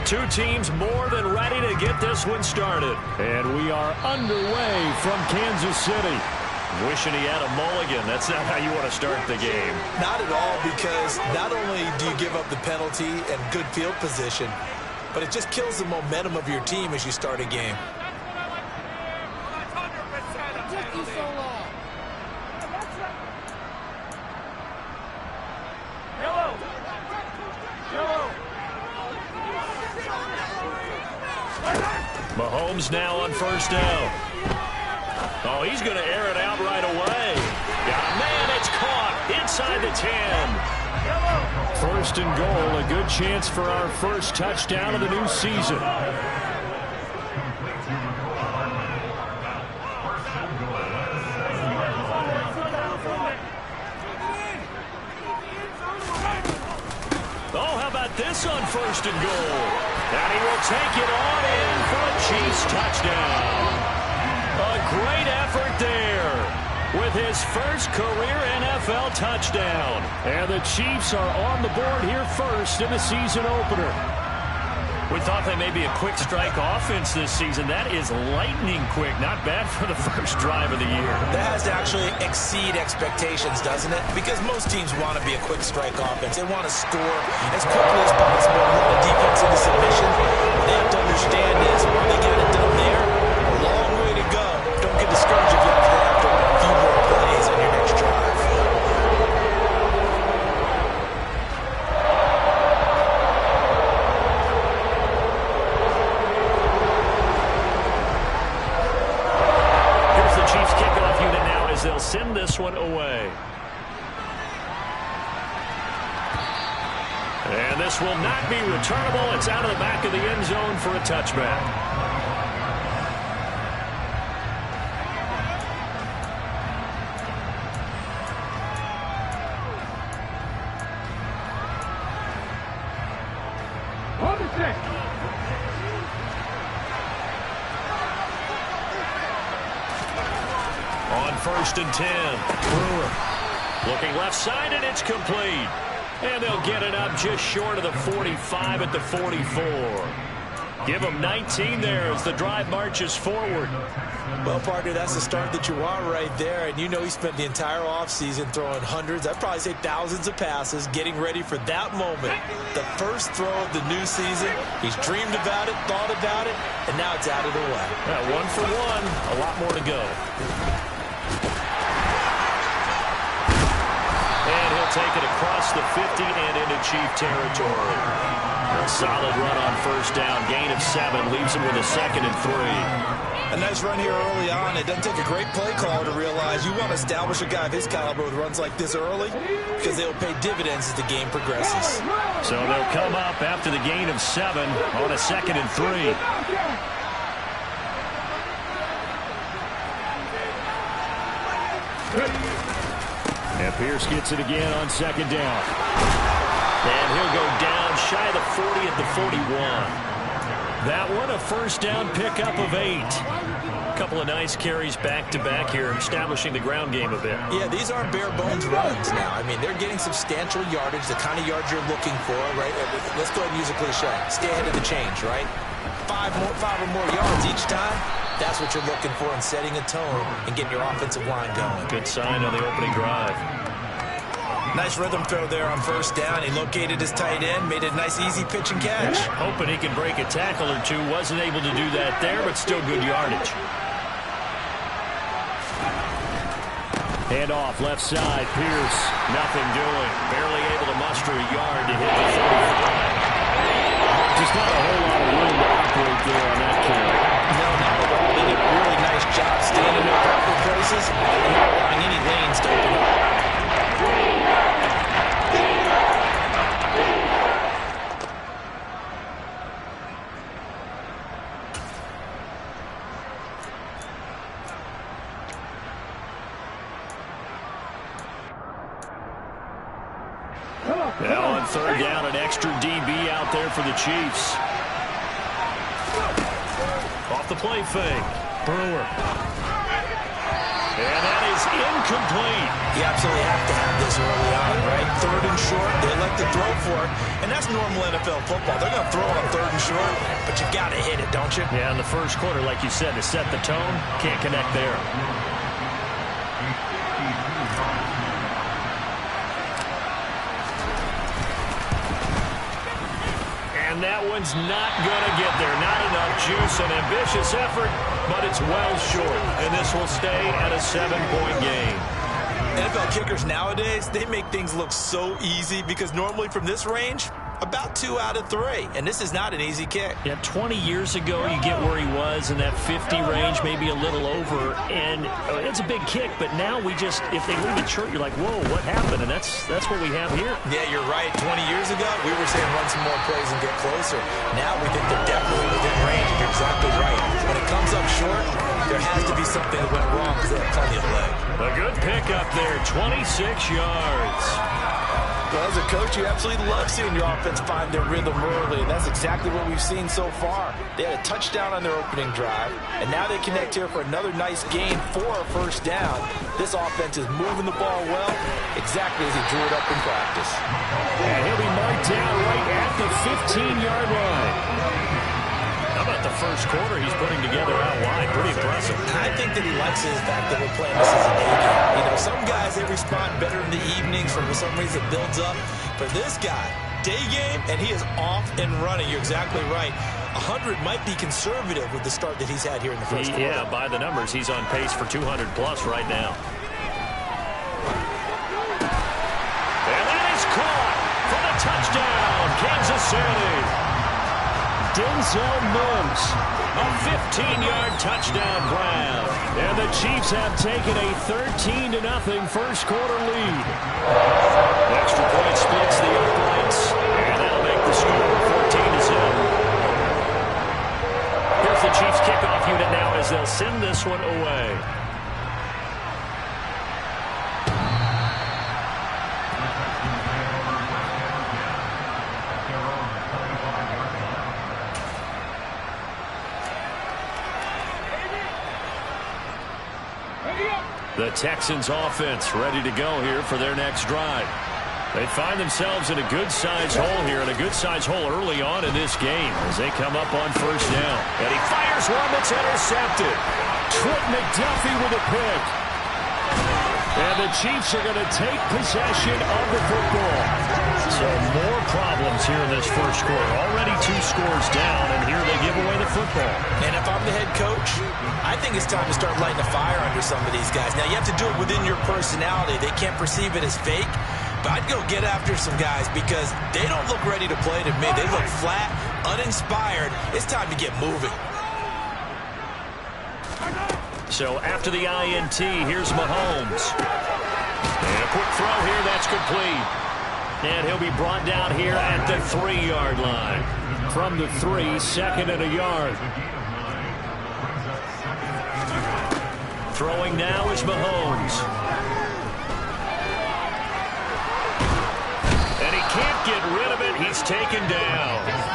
two teams more than ready to get this one started. And we are underway from Kansas City. Wishing he had a mulligan. That's not how you want to start the game. Not at all, because not only do you give up the penalty and good field position, but it just kills the momentum of your team as you start a game. Mahomes now on first down. Oh, he's going to air it out right away. Got a man, it's caught inside the 10. First and goal, a good chance for our first touchdown of the new season. Oh, how about this on first and goal? And he will take it on in for a Chiefs touchdown. A great effort there with his first career NFL touchdown. And the Chiefs are on the board here first in the season opener. We thought they may be a quick strike offense this season. That is lightning quick. Not bad for the first drive of the year. That has to actually exceed expectations, doesn't it? Because most teams want to be a quick strike offense. They want to score as quickly as possible and run the defense into submission. What they have to understand is when they get it done there, a long way to go. Don't get discouraged if you have to run a few more plays on your next drive. They'll send this one away. And this will not be returnable. It's out of the back of the end zone for a touchback. First and 10. Brewer looking left side, and it's complete. And they'll get it up just short of the 45 at the 44. Give them 19 there as the drive marches forward. Well, partner, that's the start that you want right there. And you know he spent the entire offseason throwing hundreds, I'd probably say thousands of passes, getting ready for that moment. The first throw of the new season. He's dreamed about it, thought about it, and now it's out of the way. Yeah, 1 for 1, a lot more to go. And he'll take it across the 50 and into Chief territory. A solid run on first down. Gain of 7 leaves him with a 2nd and 3. A nice run here early on. It doesn't take a great play caller to realize you want to establish a guy of his caliber with runs like this early because they'll pay dividends as the game progresses. So they'll come up after the gain of 7 on a 2nd and 3. And Pierce gets it again on 2nd down. And he'll go down shy of the 40 at the 41. That one a first down pickup of 8. A couple of nice carries back-to-back here, establishing the ground game a bit. Yeah, these aren't bare-bones runs now. I mean, they're getting substantial yardage, the kind of yards you're looking for, right? Let's go ahead and use a cliche. Stay ahead of the change, right? 5 or more yards each time. That's what you're looking for in setting a tone and getting your offensive line going. Good sign on the opening drive. Nice rhythm throw there on first down. He located his tight end, made a nice easy pitch and catch. Hoping he can break a tackle or two. Wasn't able to do that there, but still good yardage. Hand off left side. Pierce. Nothing doing. Barely able to muster a yard to hit the 35. Just not a whole lot of room to operate there on that carry. No, not at all. They did a really nice job staying in their proper places and not allowing any lanes to open up. Now on third down, an extra DB out there for the Chiefs. Off the play fake. Brewer. And that is is incomplete. You absolutely have to have this early on, right? 3rd and short, they elect to throw for it, and that's normal NFL football. They're going to throw on 3rd and short, but you got to hit it, don't you? Yeah, in the first quarter, like you said, to set the tone, can't connect there. And that one's not going to get there. Not enough juice, an ambitious effort, but it's well short. And this will stay at a 7-point game. NFL kickers nowadays, they make things look so easy because normally from this range, about 2 out of 3. And this is not an easy kick. Yeah, 20 years ago, you get where he was in that 50 range, maybe a little over. And it's a big kick, but now we just, if they leave it short, you're like, whoa, what happened? And that's what we have here. Yeah, you're right. 20 years ago, we were saying run some more plays and get closer. Now we think they're definitely within range. You're exactly right. When it comes up short, there has to be something that went wrong because they have plenty of leg. A good pickup there, 26 yards. Well, as a coach, you absolutely love seeing your offense find their rhythm early, and that's exactly what we've seen so far. They had a touchdown on their opening drive, and now they connect here for another nice gain for a first down. This offense is moving the ball well, exactly as he drew it up in practice. And he'll be marked down right at the 15-yard line. How about the first quarter he's putting together out wide? Pretty impressive. I think that he likes the fact that we're playing this as a day game. You know, some guys, they respond better in the evenings. For some reason, it builds up. For this guy, day game, and he is off and running. You're exactly right. 100 might be conservative with the start that he's had here in the first quarter. Yeah, by the numbers, he's on pace for 200-plus right now. And that is caught for the touchdown, Kansas City. Denzel Mims. A 15-yard touchdown grab. And the Chiefs have taken a 13-0 first quarter lead. Extra point splits the uprights, and that'll make the score 14-0. Here's the Chiefs kickoff unit now as they'll send this one away. The Texans offense ready to go here for their next drive. They find themselves in a good-sized hole here, and a good-sized hole early on in this game as they come up on first down. And he fires one that's intercepted. Trent McDuffie with a pick. And the Chiefs are going to take possession of the football. So more problems here in this first quarter. Already 2 scores down, and here they give away the football. And if I'm the head coach, I think it's time to start lighting a fire under some of these guys. Now, you have to do it within your personality. They can't perceive it as fake. But I'd go get after some guys because they don't look ready to play to me. They look flat, uninspired. It's time to get moving. So after the INT, here's Mahomes. And a quick throw here, that's complete. And he'll be brought down here at the 3-yard line. From the 3, 2nd and a yard. Throwing now is Mahomes. And he can't get rid of it. He's taken down.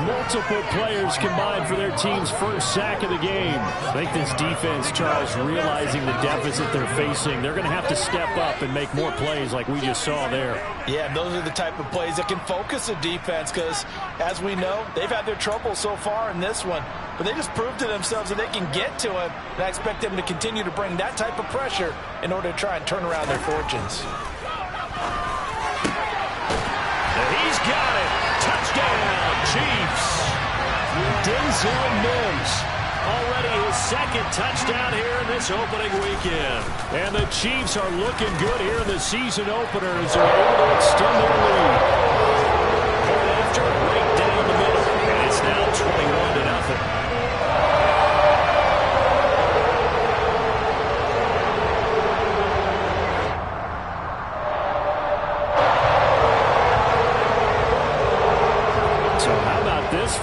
Multiple players combined for their team's first sack of the game. I think this defense, Charles, realizing the deficit they're facing, they're going to have to step up and make more plays like we just saw there. Yeah, and those are the type of plays that can focus a defense because, as we know, they've had their trouble so far in this one. But they just proved to themselves that they can get to it, and I expect them to continue to bring that type of pressure in order to try and turn around their fortunes. And he's got it. Touchdown, Chiefs. Denzel Mims. Already his 2nd touchdown here in this opening weekend. And the Chiefs are looking good here in the season opener as they're able to extend their lead. Point after, right down the middle. And it's now 21-0.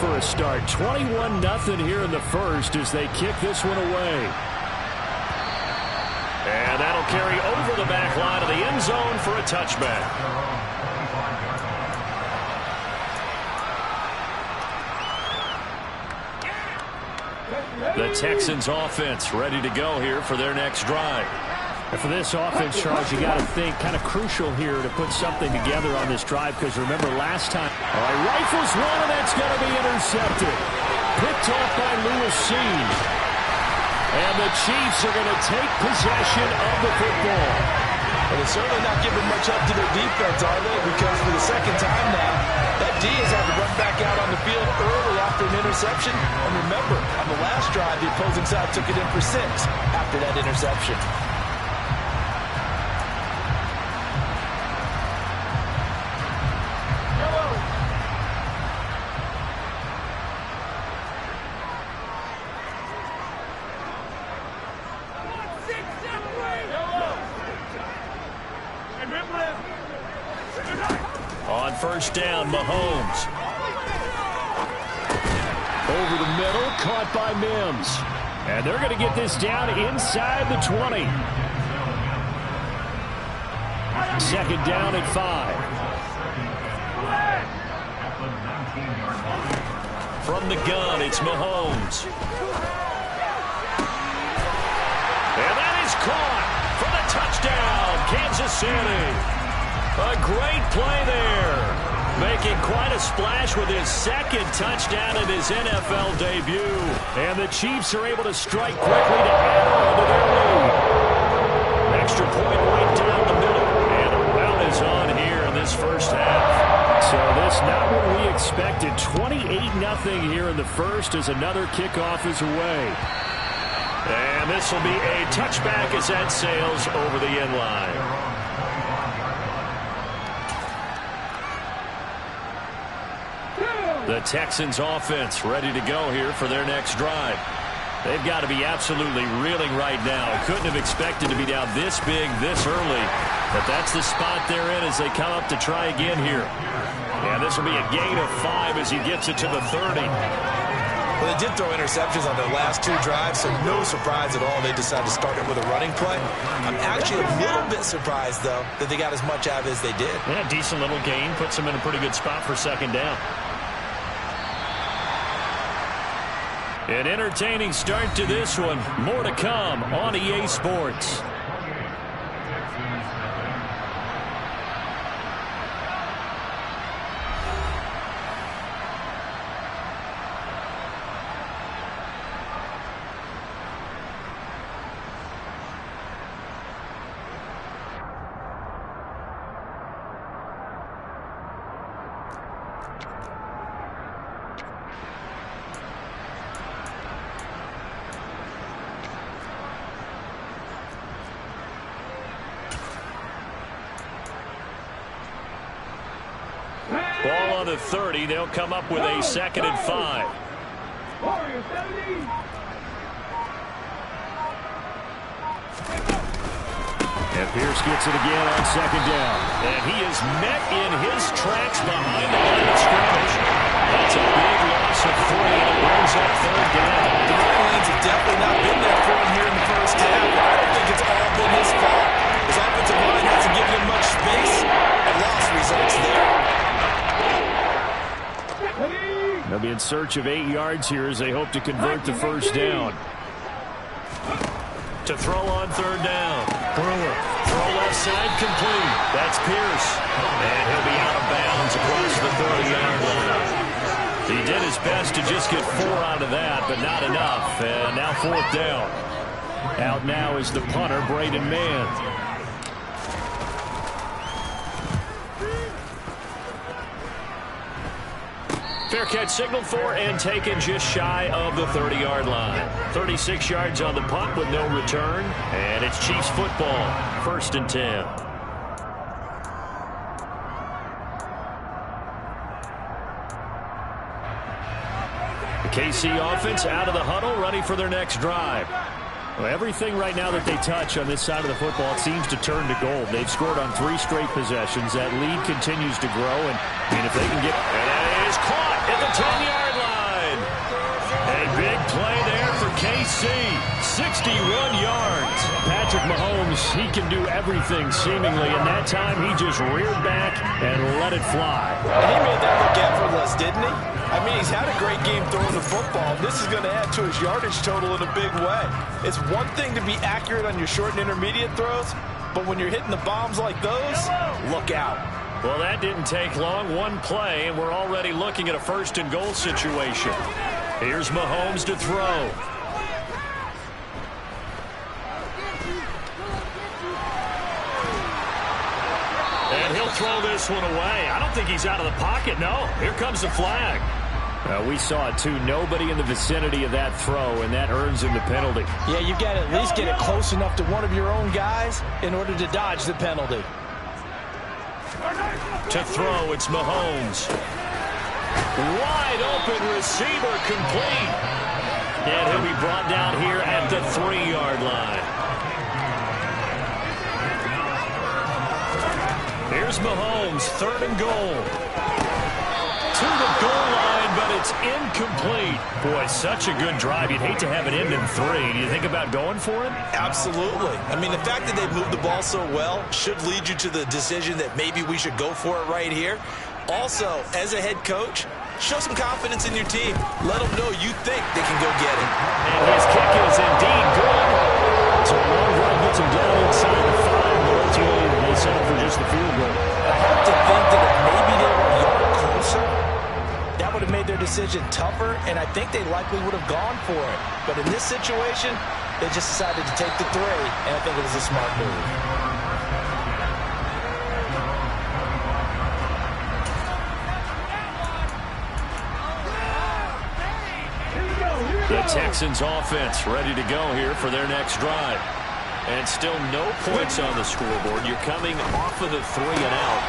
For a start, 21-0 here in the first as they kick this one away. And that'll carry over the back line of the end zone for a touchback. The Texans offense ready to go here for their next drive. And for this offense, Charles, you got to think kind of crucial here to put something together on this drive, because remember last time, rifles one, and that's going to be intercepted. Picked off by Lewis Cine. And the Chiefs are going to take possession of the football. Well, they're certainly not giving much up to their defense, are they? Because for the second time now, that D has had to run back out on the field early after an interception. And remember, on the last drive, the opposing side took it in for 6 after that interception. On first down, Mahomes. Over the middle, caught by Mims. And they're going to get this down inside the 20. Second down at 5. From the gun, it's Mahomes. And that is caught for the touchdown, Kansas City. A great play there. Making quite a splash with his second touchdown in his NFL debut. And the Chiefs are able to strike quickly to add on to their lead. Extra point right down the middle. And a rout is on here in this first half. So this not what we expected. 28-0 here in the first as another kickoff is away. And this will be a touchback as that sails over the end line. The Texans offense ready to go here for their next drive. They've got to be absolutely reeling right now. Couldn't have expected to be down this big, this early. But that's the spot they're in as they come up to try again here. And this will be a gain of 5 as he gets it to the 30. Well, they did throw interceptions on their last 2 drives, so no surprise at all they decided to start it with a running play. I'm actually a little bit surprised, though, that they got as much out of it as they did. Yeah, decent little gain. Puts them in a pretty good spot for second down. An entertaining start to this one. More to come on EA Sports. Ball on the 30. They'll come up with a 2nd and 5. And Pierce gets it again on 2nd down. And he is met in his tracks behind the line of scrimmage. That's a big loss of 3, and it brings up 3rd down. The running lanes have definitely not been there for him here in the first half. I don't think it's all been his fault. His offensive line hasn't given him much space, and loss results there. They'll be in search of 8 yards here as they hope to convert the first down. To throw on 3rd down. Brewer. Throw left side complete. That's Pierce. And he'll be out of bounds across the 30-yard line. He did his best to just get 4 out of that, but not enough. And now 4th down. Out now is the punter, Braden Mann. Fair catch signaled for and taken just shy of the 30-yard line. 36 yards on the punt with no return. And it's Chiefs football. 1st and 10. The KC offense out of the huddle, ready for their next drive. Well, everything right now that they touch on this side of the football seems to turn to gold. They've scored on 3 straight possessions. That lead continues to grow, and if they can get... And that is caught at the 10-yard line. A big play there for KC. KC, 61 yards. Patrick Mahomes, he can do everything seemingly, and that time he just reared back and let it fly. And he made that look effortless, didn't he? I mean, he's had a great game throwing the football. This is going to add to his yardage total in a big way. It's one thing to be accurate on your short and intermediate throws, but when you're hitting the bombs like those, look out. Well, that didn't take long. One play, and we're already looking at a first-and-goal situation. Here's Mahomes to throw. And he'll throw this one away. I don't think he's out of the pocket, no. Here comes the flag. We saw it, too. Nobody in the vicinity of that throw, and that earns him the penalty. Yeah, you've got to at least get it close enough to one of your own guys in order to dodge the penalty. To throw, it's Mahomes. Wide open receiver complete. And he'll be brought down here at the 3-yard line. Here's Mahomes, 3rd and goal. To the goal line, but it's incomplete. Boy, such a good drive. You'd hate to have it end in 3. Do you think about going for it? Absolutely. I mean, the fact that they moved the ball so well should lead you to the decision that maybe we should go for it right here. Also, as a head coach, show some confidence in your team. Let them know you think they can go get it. And his kick is indeed good. So a long drive gets him down inside the 5, but ultimately they settle for just the field goal. I have to think that if maybe they were a yard closer, that would have made their decision tougher, and I think they likely would have gone for it. But in this situation, they just decided to take the 3, and I think it was a smart move. The Texans offense ready to go here for their next drive. And still no points on the scoreboard. You're coming off of the 3 and out.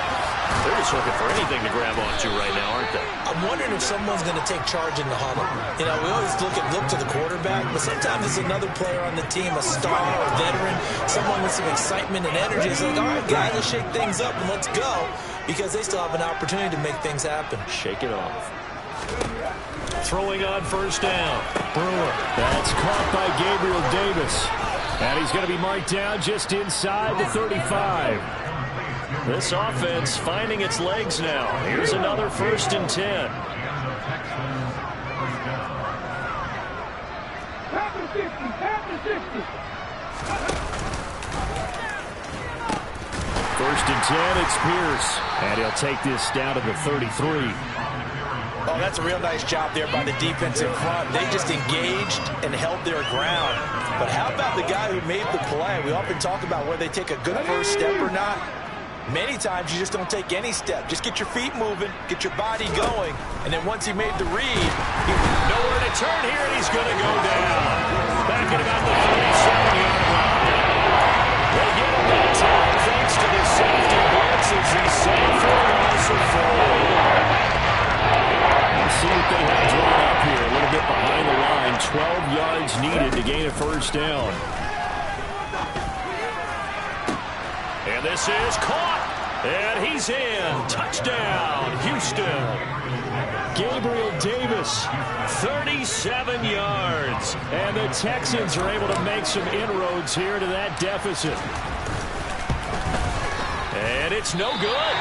They're just looking for anything to grab onto right now, aren't they? I'm wondering if someone's going to take charge in the huddle. You know, we always look to the quarterback, but sometimes it's another player on the team, a star, a veteran, someone with some excitement and energy. It's like, all right, guys, let's shake things up and let's go, because they still have an opportunity to make things happen. Shake it off. Throwing on 1st down. Brewer. That's caught by Gabriel Davis. And he's going to be marked down just inside the 35. This offense finding its legs now. Here's another 1st and 10. First and 10, it's Pierce. And he'll take this down to the 33. Oh, that's a real nice job there by the defense in front. They just engaged and held their ground. But how about the guy who made the play? We often talk about whether they take a good first step or not. Many times you just don't take any step. Just get your feet moving, get your body going, and then once he made the read, nowhere to turn here, and he's going to go down. Back at about the 37-yard line. They get him that time thanks to the safety blitz as he's safe for a loss of 4. See what they have drawn up here. A little bit behind the line. 12 yards needed to gain a 1st down. And this is caught. And he's in. Touchdown, Houston. Gabriel Davis, 37 yards. And the Texans are able to make some inroads here to that deficit. And it's no good.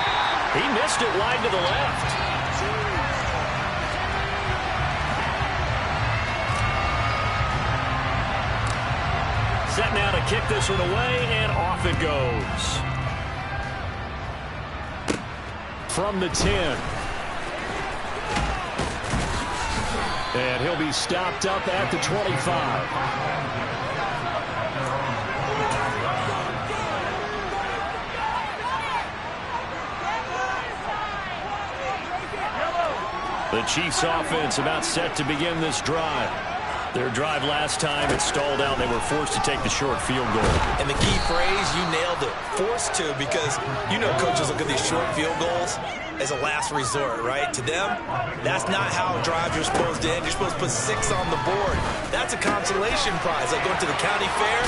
He missed it wide to the left. Set now to kick this one away, and off it goes. From the 10. And he'll be stopped up at the 25. The Chiefs offense about set to begin this drive. Their drive last time, it stalled out. They were forced to take the short field goal. And the key phrase, you nailed it, forced to, because you know coaches look at these short field goals as a last resort, right? To them, that's not how drives are supposed to end. You're supposed to put 6 on the board. That's a consolation prize. Like going to the county fair,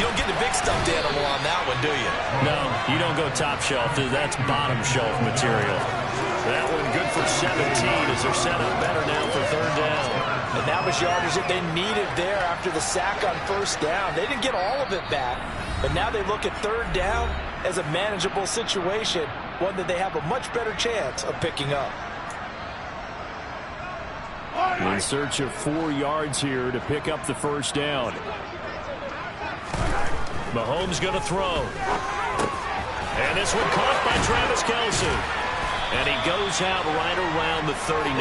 you don't get the big stuffed animal on that one, do you? No, you don't go top shelf. That's bottom shelf material. That one good for 17 as they're set up better now for 3rd down. And that was yardage that they needed there after the sack on first down. They didn't get all of it back, but now they look at third down as a manageable situation, one that they have a much better chance of picking up. In search of 4 yards here to pick up the first down. Mahomes going to throw. And this one caught by Travis Kelce. And he goes out right around the 39.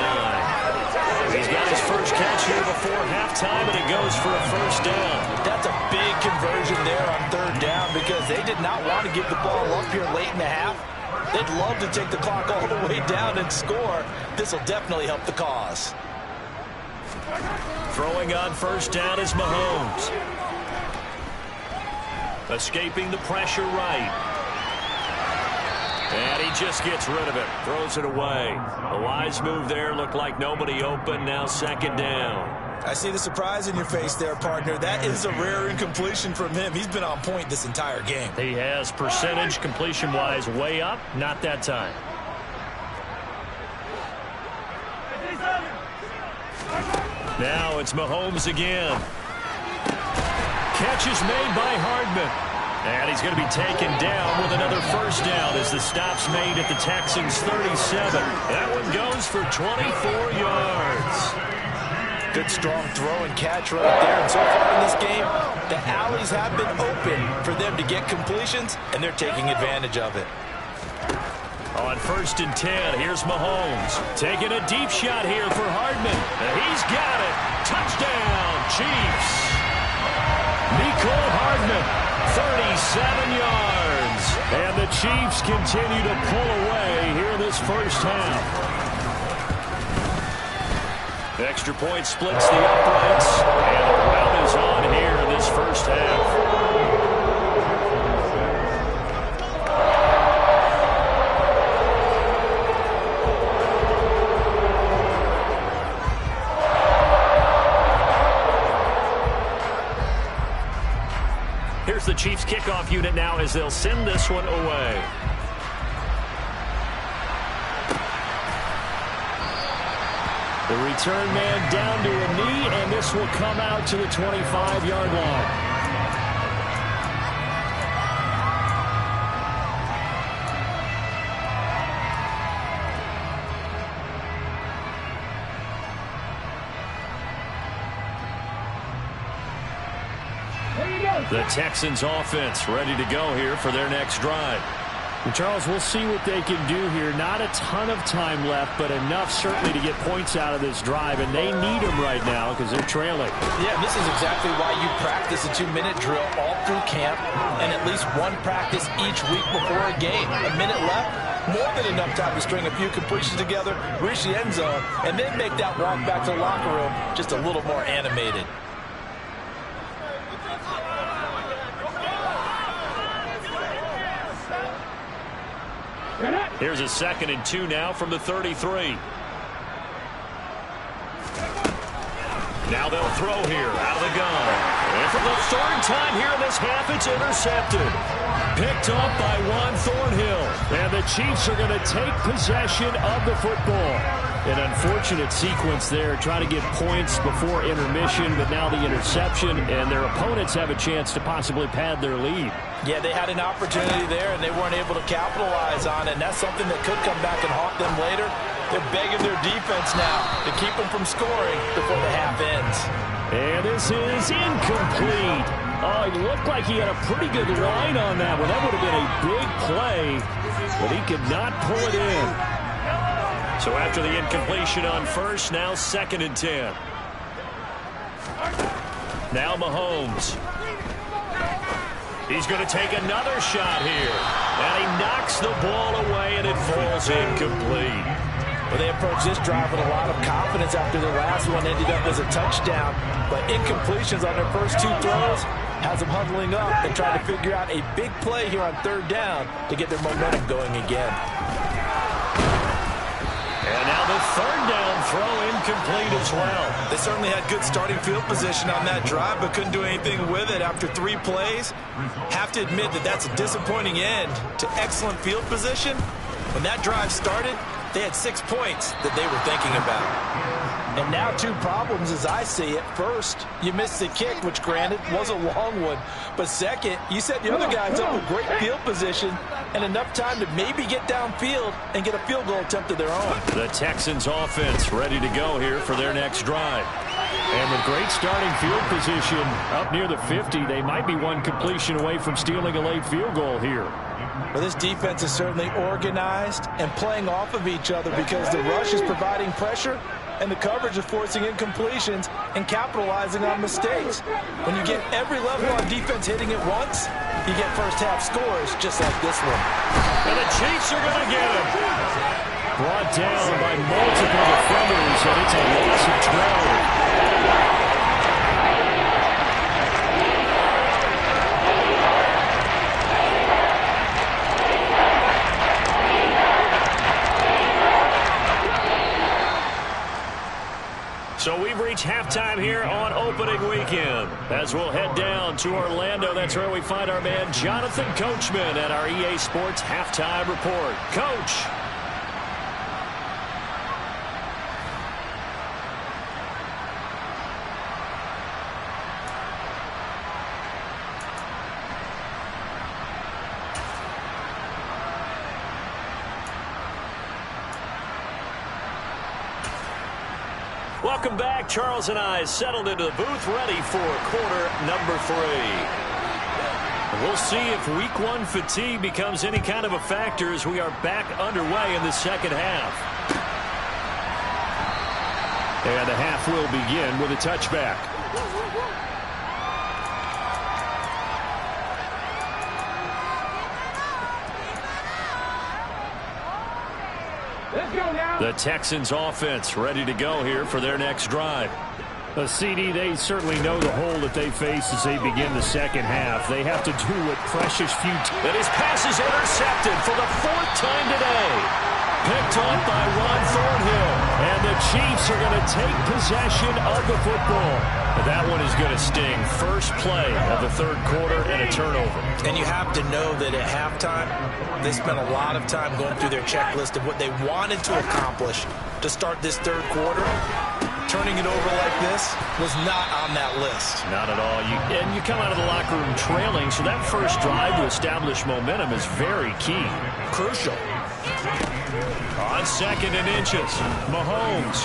He's got his first catch here before halftime, and he goes for a first down. That's a big conversion there on third down because they did not want to give the ball up here late in the half. They'd love to take the clock all the way down and score. This will definitely help the cause. Throwing on first down is Mahomes. Escaping the pressure right. And he just gets rid of it. Throws it away. A wise move there. Looked like nobody open. Now second down. I see the surprise in your face there, partner. That is a rare incompletion from him. He's been on point this entire game. He has percentage completion-wise way up. Not that time. Now it's Mahomes again. Catch is made by Hardman. And he's going to be taken down with another first down as the stop's made at the Texans' 37. That one goes for 24 yards. Good strong throw and catch right there. And so far in this game, the alleys have been open for them to get completions, and they're taking advantage of it. On first and 10, here's Mahomes. Taking a deep shot here for Hardman. And he's got it. Touchdown, Chiefs. Mecole Hardman. 37 yards. And the Chiefs continue to pull away here this first half. Extra point splits the uprights. And the run is on here in this first half. Here's the Chiefs kickoff unit now as they'll send this one away. The return man down to a knee, and this will come out to the 25-yard line. The Texans offense ready to go here for their next drive. And Charles, we'll see what they can do here. Not a ton of time left, but enough certainly to get points out of this drive, and they need them right now because they're trailing. Yeah, this is exactly why you practice a 2-minute drill all through camp and at least one practice each week before a game. A minute left, more than enough time to string a few completions together, reach the end zone, and then make that walk back to the locker room just a little more animated. Here's a 2nd and 2 now from the 33. Now they'll throw here out of the gun. And for the 3rd time here in this half, it's intercepted. Picked up by Juan Thornhill. And the Chiefs are going to take possession of the football. An unfortunate sequence there, trying to get points before intermission, but now the interception, and their opponents have a chance to possibly pad their lead. Yeah, they had an opportunity there, and they weren't able to capitalize on it, and that's something that could come back and haunt them later. They're begging their defense now to keep them from scoring before the half ends. And this is incomplete. Oh, it looked like he had a pretty good line on that one. That would have been a big play, but he could not pull it in. So after the incompletion on first, now 2nd and 10. Now Mahomes. He's going to take another shot here. And he knocks the ball away, and it falls incomplete. Well, they approached this drive with a lot of confidence after their last one ended up as a touchdown. But incompletions on their first 2 throws has them huddling up and trying to figure out a big play here on 3rd down to get their momentum going again. And now the 3rd down throw incomplete as well. They certainly had good starting field position on that drive, but couldn't do anything with it after 3 plays. Have to admit that that's a disappointing end to excellent field position. When that drive started, they had 6 points that they were thinking about. And now 2 problems as I see it. First, you missed the kick, which granted was a long one. But second, you set the other guys up with great field position and enough time to maybe get downfield and get a field goal attempt of their own. The Texans offense ready to go here for their next drive. And with great starting field position up near the 50, they might be one completion away from stealing a late field goal here. Well, this defense is certainly organized and playing off of each other because the rush is providing pressure and the coverage is forcing incompletions and capitalizing on mistakes. When you get every level on defense hitting it once, you get first-half scores just like this one. And the Chiefs are going to get him. Brought down by multiple defenders, and it's a loss of 12. So we've reached halftime here on opening weekend. As we'll head down to Orlando, that's where we find our man Jonathan Coachman at our EA Sports Halftime Report. Coach. Welcome back. Charles and I settled into the booth ready for quarter number 3. We'll see if week 1 fatigue becomes any kind of a factor as we are back underway in the second half. And the half will begin with a touchback. The Texans offense ready to go here for their next drive. A CD, they certainly know the hole that they face as they begin the second half. They have to do what precious few... And his pass is intercepted for the 4th time today. Picked off by Ron Thornhill. And the Chiefs are going to take possession of the football. That one is going to sting. First play of the 3rd quarter and a turnover. And you have to know that at halftime, they spent a lot of time going through their checklist of what they wanted to accomplish to start this 3rd quarter. Turning it over like this was not on that list. Not at all. And you come out of the locker room trailing, so that first drive to establish momentum is very key. Crucial. On 2nd and inches, Mahomes.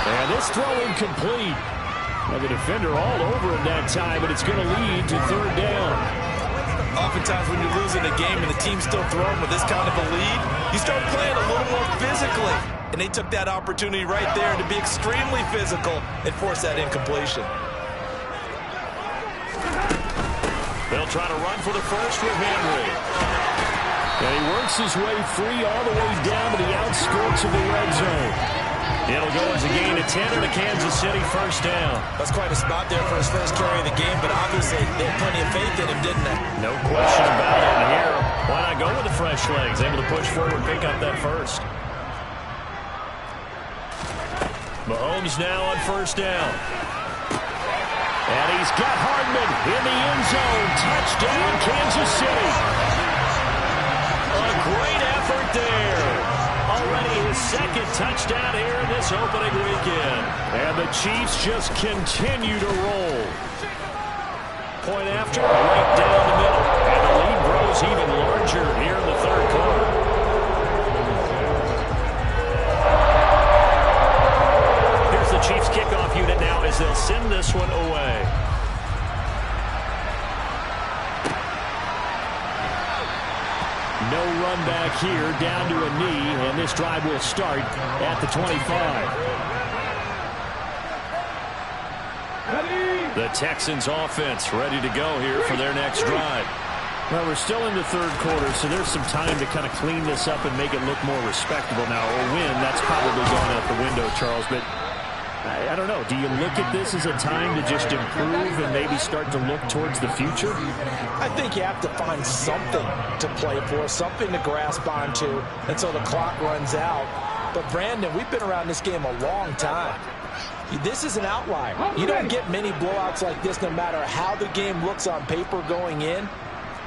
And this throw incomplete. Well, the defender all over him that time, but it's going to lead to 3rd down. Oftentimes when you're losing a game and the team's still throwing with this kind of a lead, you start playing a little more physically. And they took that opportunity right there to be extremely physical and force that incompletion. They'll try to run for the first with Henry. And he works his way free all the way down to the outskirts of the red zone. It'll go as a gain of 10 and a Kansas City first down. That's quite a spot there for his first carry of the game, but obviously they had plenty of faith in him, didn't they? No question about it. And here, why not go with the fresh legs? Able to push forward, pick up that first. Mahomes now on first down. And he's got Hardman in the end zone. Touchdown, Kansas City. A great effort there. Already his 2nd touchdown here in this opening weekend. And the Chiefs just continue to roll. Point after, right down the middle. And the lead grows even larger here in the 3rd quarter. Here's the Chiefs kickoff unit now as they'll send this one away. No run back here, down to a knee, and this drive will start at the 25. The Texans offense ready to go here for their next drive. Well, we're still in the 3rd quarter, so there's some time to kind of clean this up and make it look more respectable now. A win, that's probably gone out the window, Charles, but I don't know. Do you look at this as a time to just improve and maybe start to look towards the future? I think you have to find something to play for, something to grasp onto until the clock runs out. But, Brandon, we've been around this game a long time. This is an outlier. You don't get many blowouts like this no matter how the game looks on paper going in.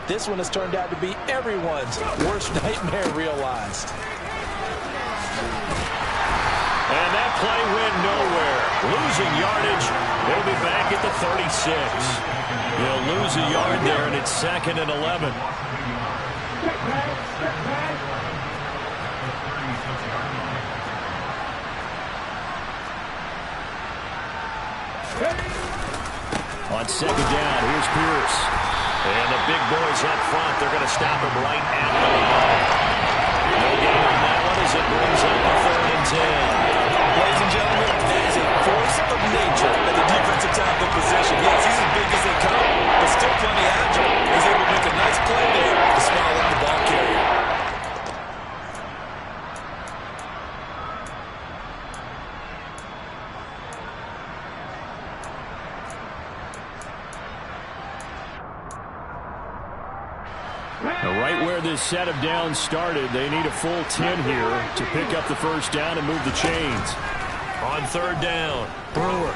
This one has turned out to be everyone's worst nightmare realized. And that play went nowhere. Losing yardage. They'll be back at the 36. They'll lose a yard there, and it's 2nd and 11. On 2nd down, here's Pierce. And the big boys up front, they're going to stop him right at the line. No gain on that one as it brings up the 3rd and 10. Ladies and gentlemen, that is a force of nature at the defensive tackle position. Yes, he's as big as they come, but still plenty agile. He's able to make a nice play there to smile at the ball carrier. Right where this set of downs started, they need a full 10 here to pick up the 1st down and move the chains. On 3rd down, Brewer.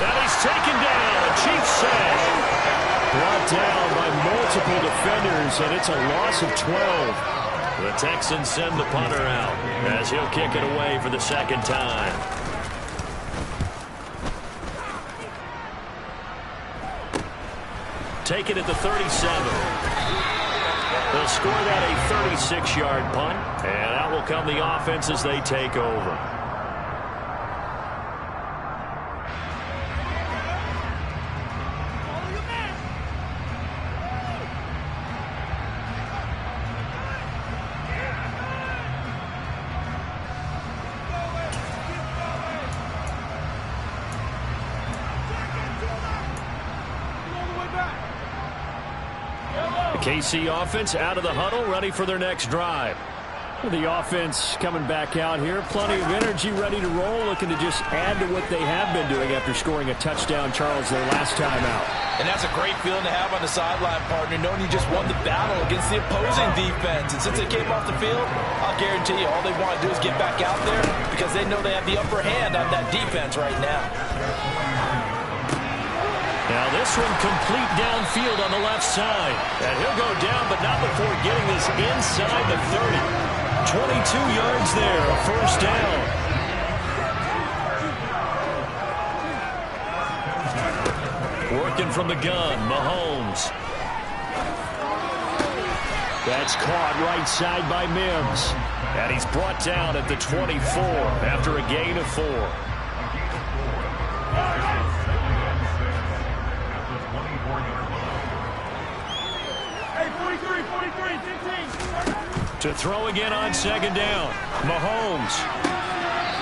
And he's taken down. A Chiefs sack. Brought down by multiple defenders, and it's a loss of 12. The Texans send the punter out as he'll kick it away for the 2nd time. Take it at the 37. They'll score that a 36-yard punt, and out will come the offense as they take over. KC offense out of the huddle, ready for their next drive. The offense coming back out here. Plenty of energy, ready to roll, looking to just add to what they have been doing after scoring a touchdown, Charles, their last time out. And that's a great feeling to have on the sideline, partner, knowing you just won the battle against the opposing defense. And since they came off the field, I'll guarantee you all they want to do is get back out there because they know they have the upper hand on that defense right now. Now this one complete downfield on the left side. And he'll go down, but not before getting this inside the 30. 22 yards there, a 1st down. Working from the gun, Mahomes. That's caught right side by Mims. And he's brought down at the 24 after a gain of 4. To throw again on 2nd down. Mahomes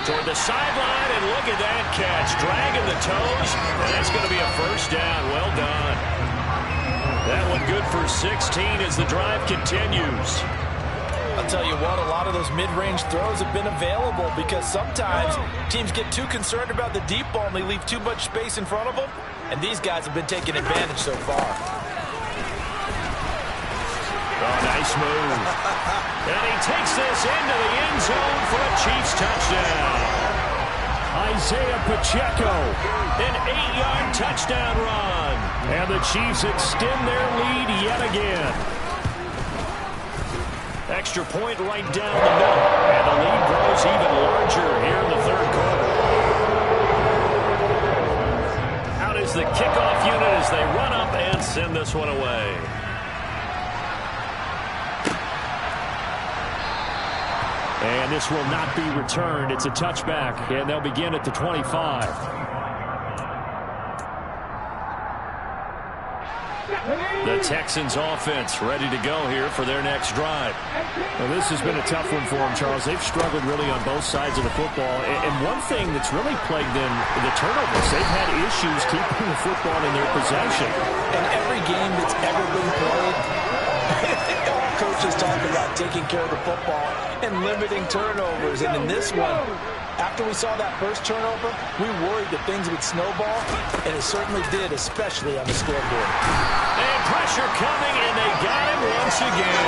toward the sideline, and look at that catch. Dragging the toes, and that's going to be a 1st down. Well done. That one good for 16 as the drive continues. I'll tell you what, a lot of those mid-range throws have been available because sometimes teams get too concerned about the deep ball and they leave too much space in front of them, and these guys have been taking advantage so far. Oh, nice move. And he takes this into the end zone for a Chiefs touchdown. Isaiah Pacheco. An 8-yard touchdown run. And the Chiefs extend their lead yet again. Extra point right down the middle. And the lead grows even larger here in the 3rd quarter. Out is the kickoff unit as they run up and send this one away. And this will not be returned. It's a touchback, and they'll begin at the 25. The Texans offense ready to go here for their next drive. Well, this has been a tough one for them, Charles. They've struggled really on both sides of the football. And one thing that's really plagued them, the turnovers. They've had issues keeping the football in their possession. In every game that's ever been played, all coaches talk about taking care of the football and limiting turnovers. And in this one, after we saw that first turnover, we worried that things would snowball, and it certainly did, especially on the scoreboard. And pressure coming, and they got him once again.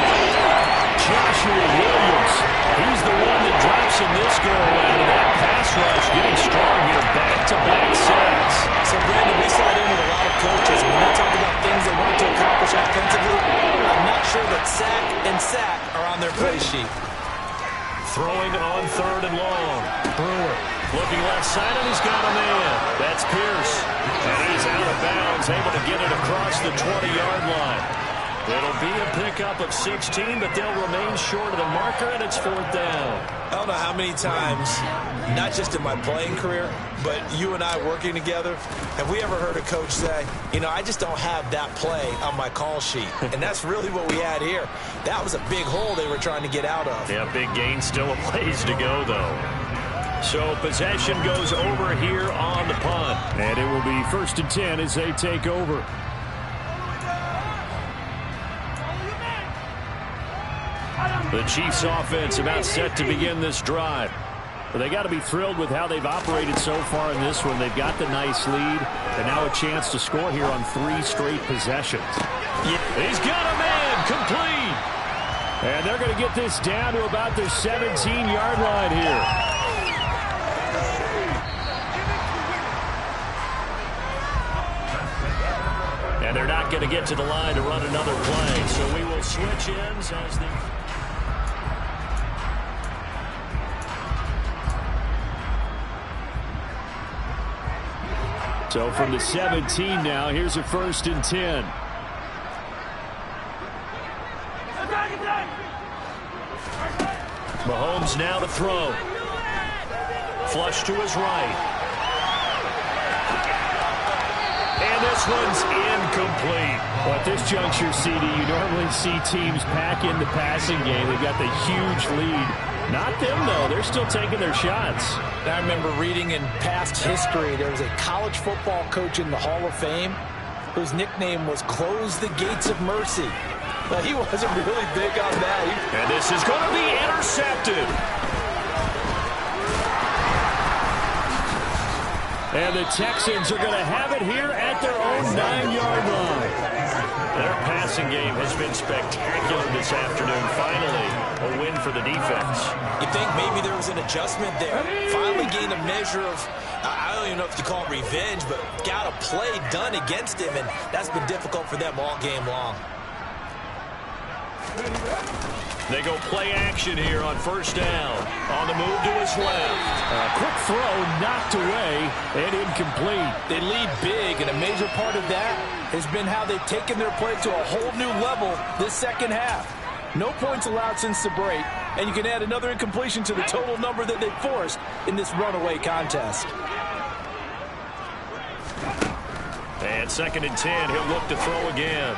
Joshua Williams, he's the one that drops in this go-around, and that pass rush getting strong here, back-to-back sacks. So, Brandon, we saw it in with a lot of coaches. When they talk about things they want to accomplish offensively, I'm not sure that sack and sack are on their play sheet. Throwing on 3rd and long. Brewer looking left side, and he's got a man. That's Pierce. And he's out of bounds, able to get it across the 20-yard line. It'll be a pickup of 16, but they'll remain short of the marker, and it's 4th down. I don't know how many times, not just in my playing career, but you and I working together, have we ever heard a coach say, you know, I just don't have that play on my call sheet. And that's really what we had here. That was a big hole they were trying to get out of. Yeah, big gain, still a ways to go, though. So possession goes over here on the punt. And it will be 1st and 10 as they take over. The Chiefs offense about set to begin this drive. But they got to be thrilled with how they've operated so far in this one. They've got the nice lead, and now a chance to score here on 3 straight possessions. He's got a man, complete. And they're going to get this down to about their 17-yard line here. And they're not going to get to the line to run another play. So we will switch ends as the... So from the 17 now, here's a 1st and 10. Mahomes now to throw. Flush to his right. And this one's incomplete. Well, at this juncture, CD, you normally see teams pack in the passing game. They've got the huge lead. Not them, though. They're still taking their shots. I remember reading in past history, there was a college football coach in the Hall of Fame whose nickname was Close the Gates of Mercy. But he wasn't really big on that. And this is going to be intercepted. And the Texans are going to have it here at their own 9-yard line. Their passing game has been spectacular this afternoon. Finally, a win for the defense. You think maybe there was an adjustment there. Finally gained a measure of, I don't even know if you call it revenge, but got a play done against him, and that's been difficult for them all game long. They go play action here on 1st down. On the move to his left. A quick throw knocked away and incomplete. They lead big, and a major part of that has been how they've taken their play to a whole new level this second half. No points allowed since the break, and you can add another incompletion to the total number that they forced in this runaway contest. And 2nd and 10, he'll look to throw again.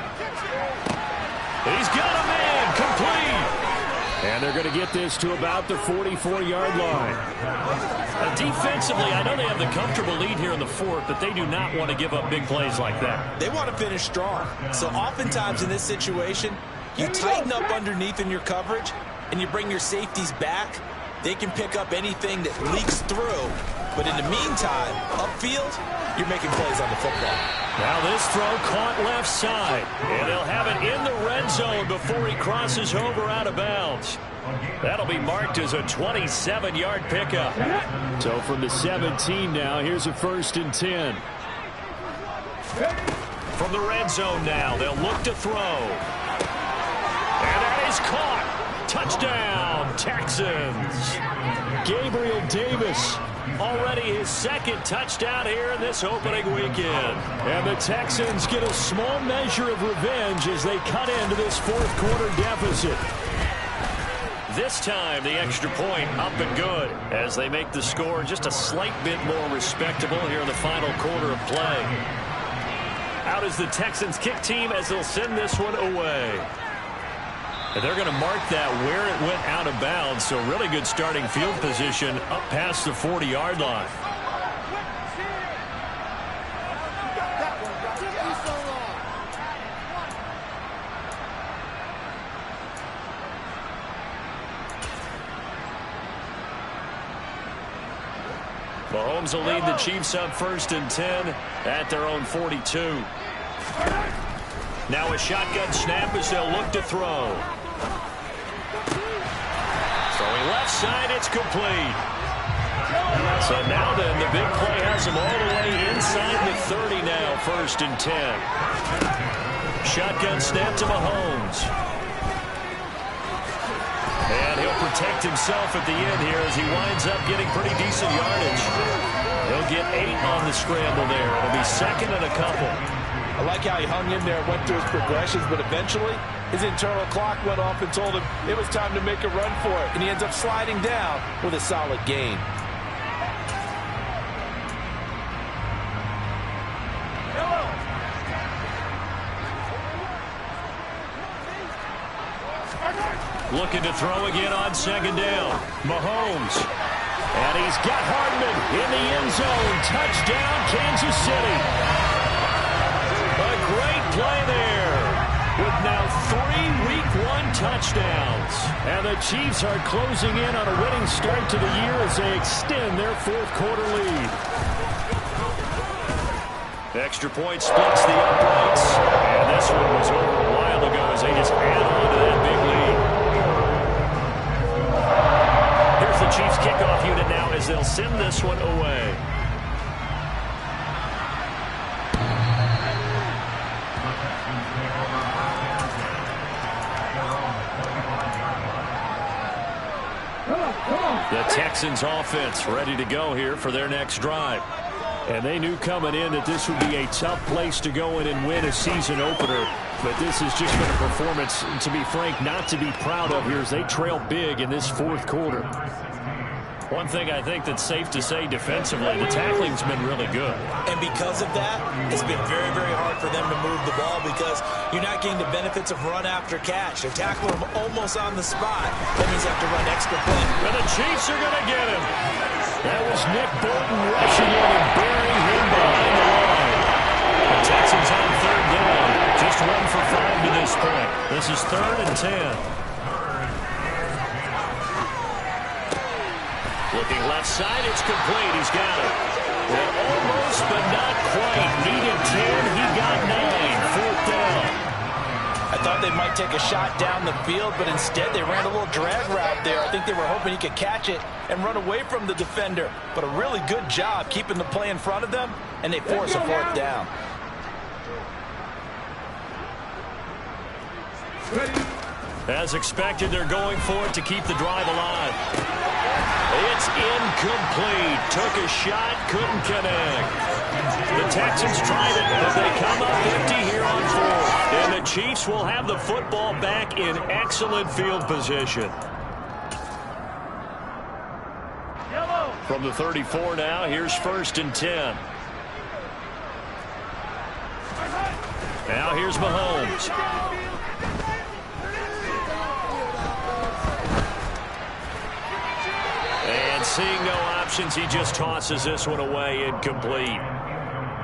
He's got a man, complete. And they're going to get this to about the 44-yard line. Defensively, I know they have the comfortable lead here in the 4th, but they do not want to give up big plays like that. They want to finish strong. So oftentimes in this situation, you tighten up underneath in your coverage, and you bring your safeties back. They can pick up anything that leaks through. But in the meantime, upfield, you're making plays on the football. Now this throw caught left side. And they'll have it in the red zone before he crosses over out of bounds. That'll be marked as a 27-yard pickup. So from the 17 now, here's a 1st and 10. From the red zone now, they'll look to throw. And that is caught. Touchdown, Texans. Gabriel Davis. Already his 2nd touchdown here in this opening weekend. And the Texans get a small measure of revenge as they cut into this 4th quarter deficit. This time, the extra point up and good as they make the score just a slight bit more respectable here in the final quarter of play. Out is the Texans kick team as they'll send this one away. And they're going to mark that where it went out of bounds, so really good starting field position up past the 40-yard line. Mahomes will lead the Chiefs up 1st and 10 at their own 42. Now a shotgun snap as they'll look to throw. Throwing left side, it's complete. So now then, the big play has them all the way inside the 30 now, 1st and 10. Shotgun snap to Mahomes. And he'll protect himself at the end here as he winds up getting pretty decent yardage. He'll get 8 on the scramble there. It'll be second and a couple. I like how he hung in there and went through his progressions, but eventually his internal clock went off and told him it was time to make a run for it, and he ends up sliding down with a solid gain. Looking to throw again on second down. Mahomes. And he's got Hardman in the end zone. Touchdown, Kansas City. A great play there. With now 3 Week 1 touchdowns. And the Chiefs are closing in on a winning start to the year as they extend their fourth quarter lead. Extra point splits the uprights. And this one was over a while ago as they just add on to that big lead. Here's the Chiefs kickoff unit now as they'll send this one away. The Texans offense ready to go here for their next drive. And they knew coming in that this would be a tough place to go in and win a season opener. But this has just been a performance, to be frank, not to be proud of here as they trail big in this fourth quarter. One thing I think that's safe to say defensively, the tackling's been really good. And because of that, it's been very, very hard for them to move the ball because you're not getting the benefits of run after catch. They're tackling him almost on the spot. That means they have to run extra play. And the Chiefs are going to get him. That was Nick Bolton rushing in and burying him behind the line. The Texans on third down. Just 1 for 5 to this point. This is 3rd and 10. Looking left side, it's complete. He's got it. And almost, but not quite. Needed 10, he got 9. 4th down. I thought they might take a shot down the field, but instead they ran a little drag route there. I think they were hoping he could catch it and run away from the defender. But a really good job keeping the play in front of them, and they force a 4th down. As expected, they're going for it to keep the drive alive. It's incomplete. Took a shot, couldn't connect. The Texans tried it, but they come up empty here on 4th. And the Chiefs will have the football back in excellent field position. From the 34 now, here's 1st and 10. Now here's Mahomes. And seeing no options, he just tosses this one away, incomplete.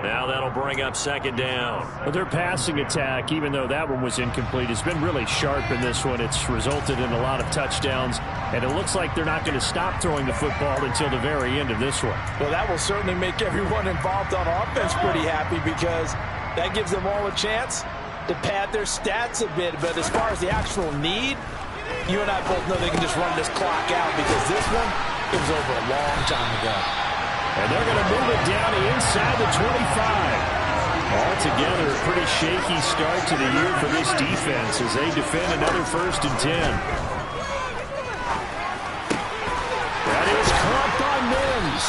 Now that'll bring up 2nd down. But their passing attack, even though that one was incomplete, has been really sharp in this one. It's resulted in a lot of touchdowns, and it looks like they're not going to stop throwing the football until the very end of this one. Well, that will certainly make everyone involved on offense pretty happy because that gives them all a chance to pad their stats a bit. But as far as the actual need, you and I both know they can just run this clock out because this one, it was over a long time ago. And they're going to move it down inside the 25. Altogether, a pretty shaky start to the year for this defense as they defend another 1st and 10. That is caught by Mims.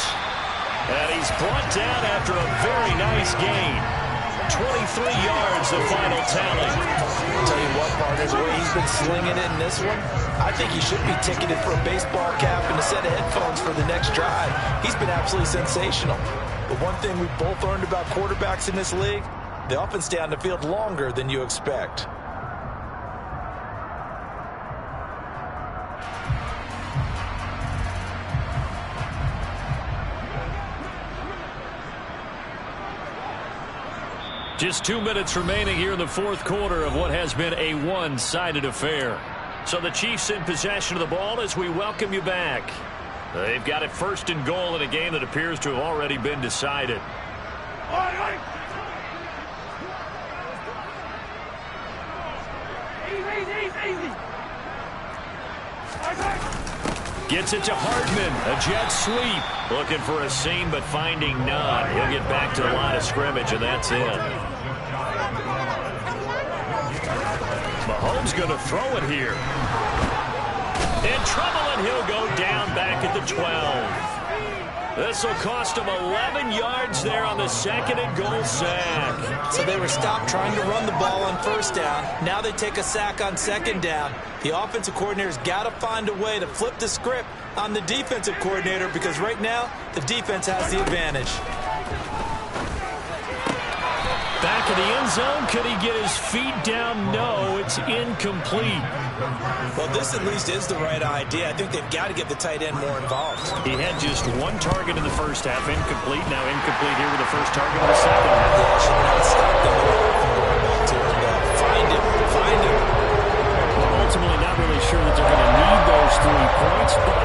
And he's brought down after a very nice gain. 23 yards, the final tally. I'll tell you what, partners, the way he's been slinging it in this one, I think he should be ticketed for a baseball cap and a set of headphones for the next drive. He's been absolutely sensational. But one thing we've both learned about quarterbacks in this league, they often stay on the field longer than you expect. Just 2 minutes remaining here in the fourth quarter of what has been a one-sided affair. So the Chiefs in possession of the ball as we welcome you back. They've got it 1st and goal in a game that appears to have already been decided. Gets it to Hardman. A jet sweep. Looking for a seam, but finding none. He'll get back to the line of scrimmage, and that's it. Mahomes going to throw it here. In trouble, and he'll go down back at the 12. This will cost him 11 yards there on the 2nd and goal sack. So they were stopped trying to run the ball on 1st down. Now they take a sack on 2nd down. The offensive coordinator's got to find a way to flip the script on the defensive coordinator because right now the defense has the advantage. Back in the end zone, could he get his feet down? No, it's incomplete. Well, this at least is the right idea. I think they've got to get the tight end more involved. He had just one target in the first half, incomplete. Now incomplete here with the first target in the second half. Yeah, should not stop them to find him. Well, ultimately, not really sure that they're going to need those 3 points, but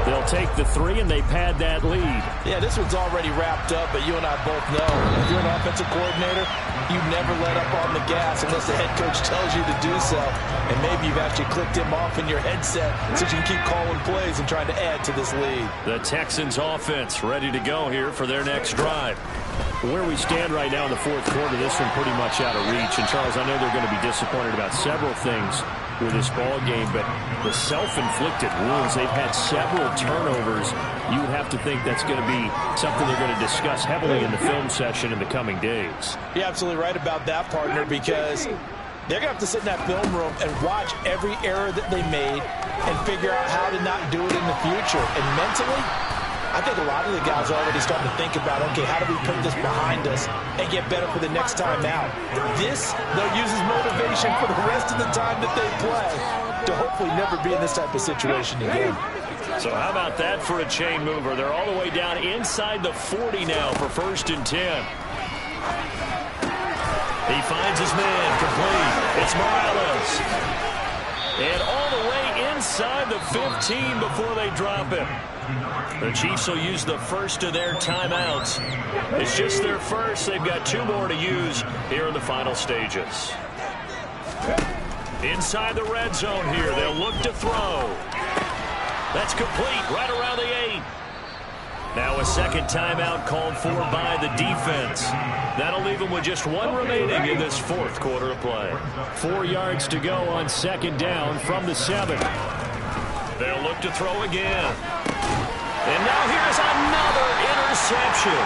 they'll take the 3 and they pad that lead. Yeah, this one's already wrapped up, but you and I both know if you're an offensive coordinator, you never let up on the gas unless the head coach tells you to do so. And maybe you've actually clicked him off in your headset so you can keep calling plays and trying to add to this lead. The Texans offense ready to go here for their next drive. Where we stand right now in the 4th quarter, this one pretty much out of reach. And, Charles, I know they're going to be disappointed about several things with this ball game, but the self-inflicted wounds, they've had several turnovers. You would have to think that's going to be something they're going to discuss heavily in the film session in the coming days. You're absolutely right about that, partner, because they're going to have to sit in that film room and watch every error that they made and figure out how to not do it in the future. And mentally, I think a lot of the guys are already starting to think about, okay, how do we put this behind us and get better for the next time out? This, they'll use as motivation for the rest of the time that they play to hopefully never be in this type of situation again. So how about that for a chain mover? They're all the way down inside the 40 now for 1st and 10. He finds his man, complete. It's Morales. And all the way inside the 15 before they drop him. The Chiefs will use the first of their timeouts. It's just their first. They've got 2 more to use here in the final stages. Inside the red zone here, they'll look to throw. That's complete right around the 8. Now a 2nd timeout called for by the defense. That'll leave them with just 1 remaining in this 4th quarter of play. 4 yards to go on 2nd down from the 7. They'll look to throw again. And now here's another interception.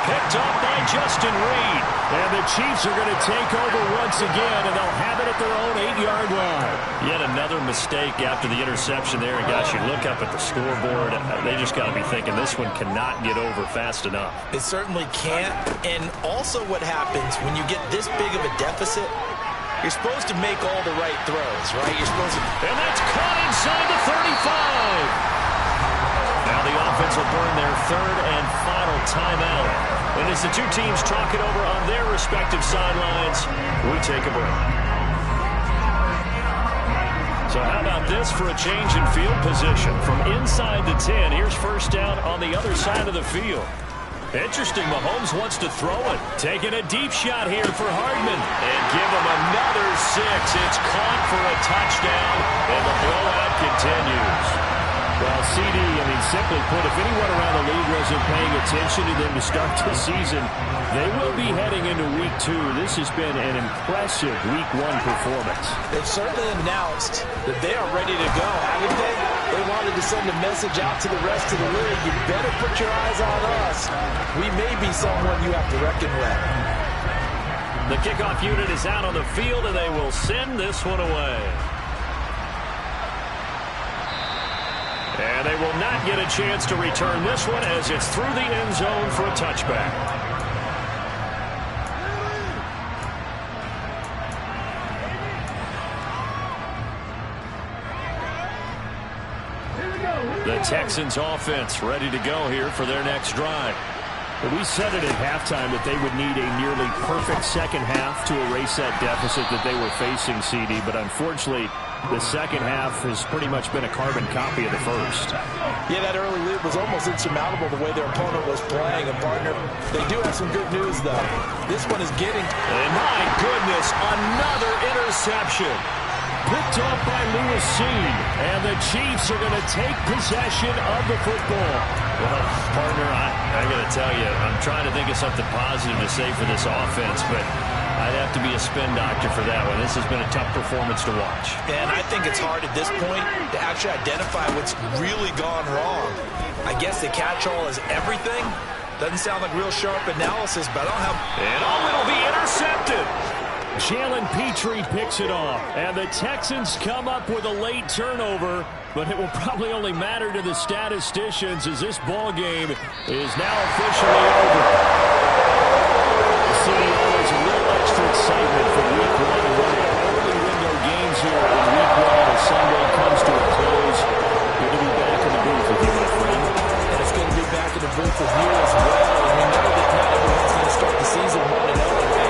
Picked up by Justin Reed. And the Chiefs are going to take over once again, and they'll have it at their own 8-yard line. Yet another mistake after the interception there. And, gosh, you look up at the scoreboard, they just got to be thinking this one cannot get over fast enough. It certainly can't. And also what happens when you get this big of a deficit, you're supposed to make all the right throws, right? You're supposed to... And that's caught inside the 35. Now the offense will burn their 3rd and final timeout. And as the 2 teams talk it over on their respective sidelines, we take a break. So how about this for a change in field position? From inside the 10, here's 1st down on the other side of the field. Interesting, Mahomes wants to throw it. Taking a deep shot here for Hardman. And give him another 6. It's caught for a touchdown, and the blowout continues. Well, CD, simply put, if anyone around the league wasn't paying attention to them to start the season, they will be heading into Week 2. This has been an impressive Week 1 performance. They've certainly announced that they are ready to go, haven't they? They wanted to send a message out to the rest of the league. You better put your eyes on us. We may be someone you have to reckon with. The kickoff unit is out on the field, and they will send this one away. And they will not get a chance to return this one as it's through the end zone for a touchback. The Texans offense ready to go here for their next drive. We said it at halftime that they would need a nearly perfect second half to erase that deficit that they were facing, CD, but unfortunately the second half has pretty much been a carbon copy of the first. Yeah, that early lead was almost insurmountable the way their opponent was playing. And, partner, they do have some good news, though. This one is getting... And, my goodness, another interception. picked off by Lewis Cine. And the Chiefs are going to take possession of the football. Well, partner, I got to tell you, I'm trying to think of something positive to say for this offense, but I'd have to be a spin doctor for that one. This has been a tough performance to watch. And I think it's hard at this point to actually identify what's really gone wrong. I guess the catch-all is everything. Doesn't sound like real sharp analysis, but I don't have... And it'll be intercepted. Jalen Petrie picks it off. And the Texans come up with a late turnover, but it will probably only matter to the statisticians as this ball game is now officially over. The city always a little extra excitement for week one. And one of the early window games here in week one as Sunday comes to a close. Good to be back in the booth with you, my friend. And it's good to be back in the booth with you as well.